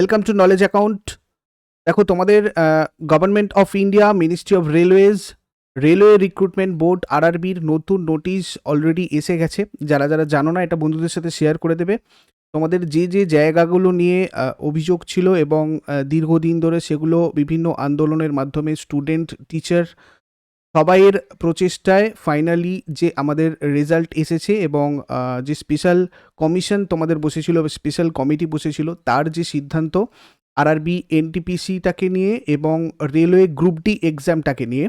Welcome to knowledge account. দেখো তোমাদের government of India, ministry of railways, railway recruitment board RRBর নতুন notice already এসে গেছে। যারা যারা জানো না, এটা বন্ধুদের সাথে শেয়ার করে দেবে। তোমাদের যে যে জায়গাগুলো নিয়ে অভিযোগ ছিল এবং দীর্ঘদিন ধরে সেগুলো বিভিন্ন আন্দোলনের মাধ্যমে স্টুডেন্ট, টিচার সবাইয়ের প্রচেষ্টায় ফাইনালি যে আমাদের রেজাল্ট এসেছে এবং যে স্পেশাল কমিশন তোমাদের বসেছিল, স্পেশাল কমিটি বসেছিল, তার যে সিদ্ধান্ত RRB NTPCটাকে নিয়ে এবং রেলওয়ে গ্রুপ ডি এক্সামটাকে নিয়ে,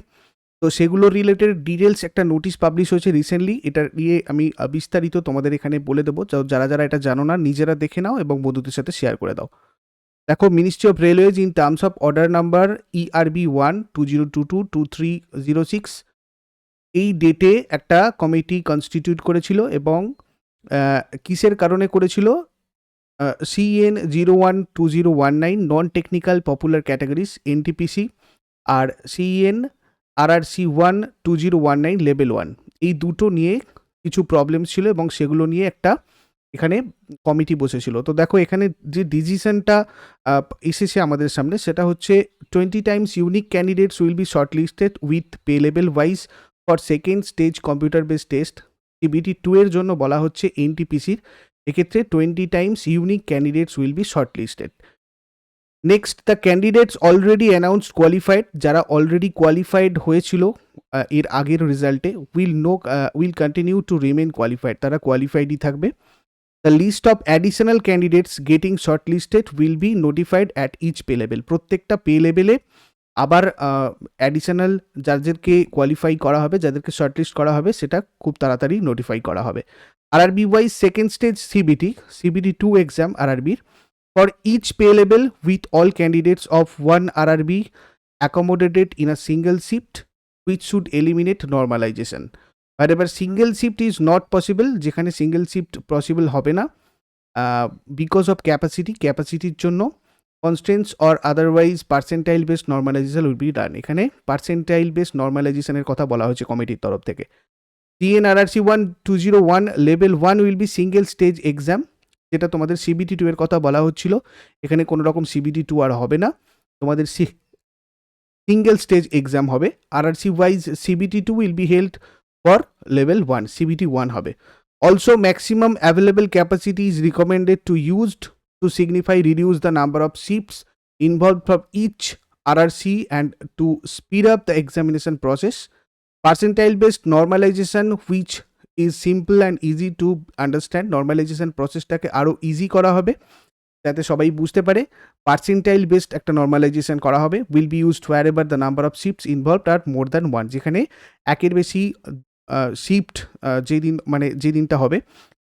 তো সেগুলো রিলেটেড ডিটেলস একটা নোটিশ পাবলিশ হয়েছে রিসেন্টলি। এটা নিয়ে আমি বিস্তারিত তোমাদের এখানে বলে দেবো। যারা যারা এটা জানো না, নিজেরা দেখে নাও এবং বন্ধুদের সাথে শেয়ার করে দাও। দেখো, ministry of railways in terms of order number ERB-I 2022-2306 এই ডেটে একটা কমিটি কনস্টিটিউট করেছিল এবং কিসের কারণে করেছিল? CEN 01-2019 non technical popular categories NTPC আর CEN RRC-01 2019 লেভেল 1, এই দুটো নিয়ে কিছু প্রবলেম ছিল এবং সেগুলো নিয়ে একটা এখানে কমিটি বসেছিল। তো দেখো, এখানে যে ডিসিশনটা এসেছে আমাদের সামনে সেটা হচ্ছে 20 times unique candidates will be shortlisted with pay level wise for second stage computer based test. CBT 2 এর জন্য বলা হচ্ছে NTPCর, এক্ষেত্রে 20 times unique candidates will be shortlisted. Next, the candidates already announced qualified, যারা অলরেডি কোয়ালিফাইড হয়েছিল এর আগের রেজাল্টে, will continue to remain qualified, তারা কোয়ালিফাইডই থাকবে। The list of additional candidates getting shortlisted will be notified at each pay level. প্রত্যেকটা pay লেভেলে আবার অ্যাডিশনাল যাদেরকে কোয়ালিফাই করা হবে, যাদেরকে শর্টলিস্ট করা হবে, সেটা খুব তাড়াতাড়ি নোটিফাই করা হবে। RRB wise second stage CBT 2 exam RRBর for each pay level with all candidates of one RRB accommodated in a single shift, which should eliminate normalization. Wherever single shift is not possible, যেখানে single shift possible হবে না because of ক্যাপাসিটির জন্য, constraints or otherwise percentile based normalization will be done. এখানে percentile based নর্মালাইজেশনের কথা বলা হয়েছে কমিটির তরফ থেকে। CEN RRC-01 201 level 1 will be single stage exam, যেটা তোমাদের CBT 2 এর কথা বলা হচ্ছিল। এখানে কোনো রকম CBT 2 আর হবে না, তোমাদের সিঙ্গেল স্টেজ এক্সাম হবে। RRC wise CBT 2 will be held for level 1, CBT 1 হবে। Also, maximum available capacity is recommended to used to signify reduce the number of shifts involved from each RRC and to speed up the examination process. Percentile based normalization, which is simple and easy to understand, normalization processটাকে আরো easy করা হবে যাতে সবাই বুঝতে পারে। Percentile based একটা normalization করা হবে, will be used wherever the number of shifts involved are more than 1, যেখানে একের বেশি শিফট যে দিনটা হবে,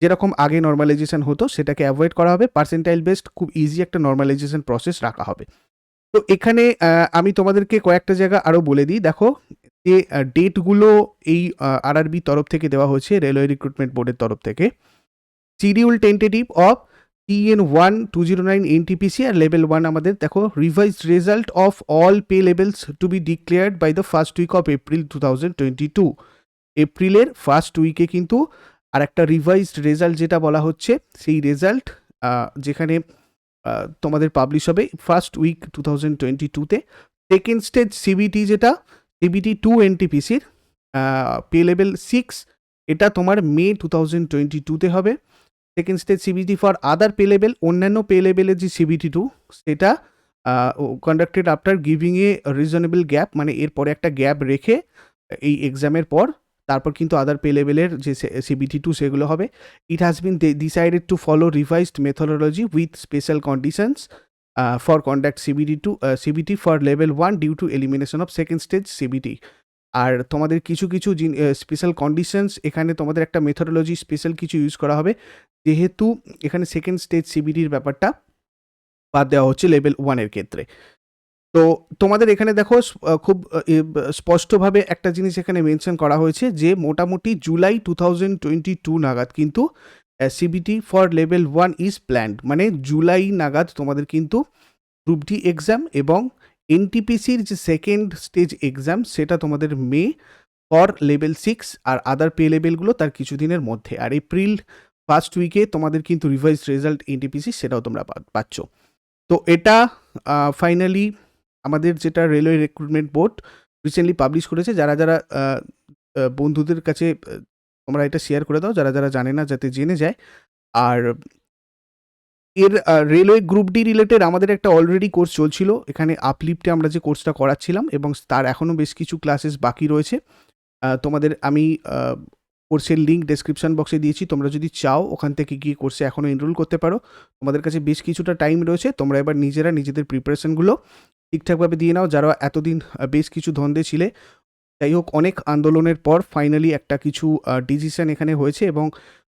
যেরকম আগে নর্মালাইজেশন হতো সেটাকে অ্যাভয়েড করা হবে। পার্সেন্টাইল বেসড খুব ইজি একটা নর্মালাইজেশন প্রসেস রাখা হবে। তো এখানে আমি তোমাদেরকে কয়েকটা জায়গা আরও বলে দিই। দেখো, যে ডেটগুলো এই RRB তরফ থেকে দেওয়া হয়েছে, রেলওয়ে রিক্রুটমেন্ট বোর্ডের তরফ থেকে। Schedule tentative of CEN 1 209 NTPC আর লেভেল 1 আমাদের দেখো, revised result of all pay levels to be declared by the first week of April 2022। এপ্রিলের ফার্স্ট উইকে কিন্তু আর একটা রিভাইজড রেজাল্ট যেটা বলা হচ্ছে, সেই রেজাল্ট যেখানে তোমাদের পাবলিশ হবে ফার্স্ট উইক 2022-তে। সেকেন্ড স্টেজ CBT, যেটা CBT 2 NTPCর পে লেভেল 6, এটা তোমার মে 2022-তে হবে। Second stage CBT for other pay level, অন্যান্য পে লেভেলের যে CBT 2, সেটা conducted after giving a reasonable gap, মানে এরপরে একটা গ্যাপ রেখে এই এক্সামের পর তারপর কিন্তু আদার পে লেভেলের যে CBT 2 সেগুলো হবে। It has been decided to follow revised methodology with special conditions for conduct CBT for level 1 due to elimination of second stage CBT। আর তোমাদের কিছু কিছু স্পেশাল কন্ডিশনস, এখানে তোমাদের একটা মেথোডোলজি স্পেশাল কিছু ইউজ করা হবে, যেহেতু এখানে সেকেন্ড স্টেজ CBTর ব্যাপারটা বাদ দেওয়া হচ্ছে লেভেল 1 এর ক্ষেত্রে। তো তোমাদের এখানে দেখো খুব স্পষ্টভাবে একটা জিনিস এখানে মেনশন করা হয়েছে যে মোটামুটি জুলাই 2022 নাগাদ কিন্তু CBT for level 1 is planned, মানে জুলাই নাগাদ তোমাদের কিন্তু গ্রুপ ডি এক্সাম এবং NTPCর যে সেকেন্ড স্টেজ এক্সাম সেটা তোমাদের মে ফর লেভেল 6 আর আদার পে লেভেলগুলো তার কিছুদিনের মধ্যে। আর এপ্রিল ফার্স্ট উইকে তোমাদের কিন্তু রিভাইজড রেজাল্ট NTPC সেটাও তোমরা পাচ্ছ। তো এটা ফাইনালি আমাদের যেটা railway recruitment board recently publish করেছে। যারা যারা বন্ধুদের কাছে তোমরা এটা শেয়ার করে দাও, যারা যারা জানে না যাতে জেনে যায়। আর এর রেলওয়ে গ্রুপ ডি রিলেটেড আমাদের একটা অলরেডি কোর্স চলছিল, এখানে আপলিফটে আমরা যে কোর্সটা করাচ্ছিলাম, এবং তার এখনও বেশ কিছু ক্লাসেস বাকি রয়েছে। তোমাদের আমি কোর্সের লিঙ্ক ডেসক্রিপশন বক্সে দিয়েছি, তোমরা যদি চাও ওখান থেকে গিয়ে কোর্সে এখনও এনরোল করতে পারো। তোমাদের কাছে বেশ কিছুটা টাইম রয়েছে, তোমরা এবার নিজেরা নিজেদের প্রিপারেশনগুলো ঠিকঠাকভাবে দিয়ে নাও। যারা এতদিন বেশ কিছু দ্বন্দ্বে ছিলে, যাই হোক অনেক আন্দোলনের পর ফাইনালি একটা কিছু ডিসিশন এখানে হয়েছে, এবং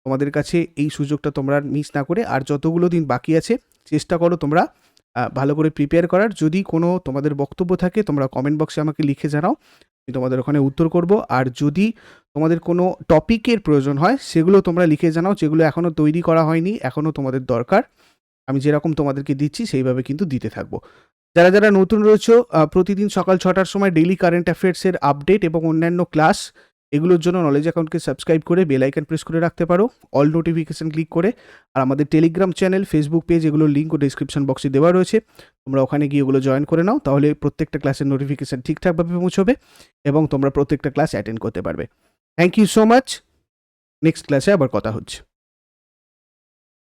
তোমাদের কাছে এই সুযোগটা তোমরা মিস না করে আর যতগুলো দিন বাকি আছে চেষ্টা করো তোমরা ভালো করে প্রিপেয়ার করার। যদি কোনো তোমাদের বক্তব্য থাকে তোমরা কমেন্ট বক্সে আমাকে লিখে জানাও, আমি তোমাদের ওখানে উত্তর করব। আর যদি তোমাদের কোনো টপিকের প্রয়োজন হয় সেগুলো তোমরা লিখে জানাও, যেগুলো এখনও তৈরি করা হয়নি, এখনও তোমাদের দরকার। আমি যেরকম তোমাদেরকে দিচ্ছি সেইভাবে কিন্তু দিতে থাকবো। যারা যারা নতুন রয়েছে, প্রতিদিন সকাল 6টার সময় ডেইলি কারেন্ট অ্যাফেয়ার্সের আপডেট এবং অন্যান্য ক্লাস, এগুলোর জন্য নলেজ অ্যাকাউন্টকে সাবস্ক্রাইব করে বেল আইকন প্রেস করে রাখতে পারো, অল নোটিফিকেশন ক্লিক করে। আর আমাদের টেলিগ্রাম চ্যানেল, ফেসবুক পেজ, এগুলোর লিঙ্কও ডিসক্রিপশন বক্সে দেওয়া রয়েছে, তোমরা ওখানে গিয়ে ওগুলো জয়েন করে নাও, তাহলে প্রত্যেকটা ক্লাসের নোটিফিকেশান ঠিকঠাকভাবে পৌঁছবে এবং তোমরা প্রত্যেকটা ক্লাস অ্যাটেন্ড করতে পারবে। Thank you so much. Next ক্লাসে আবার কথা হচ্ছে।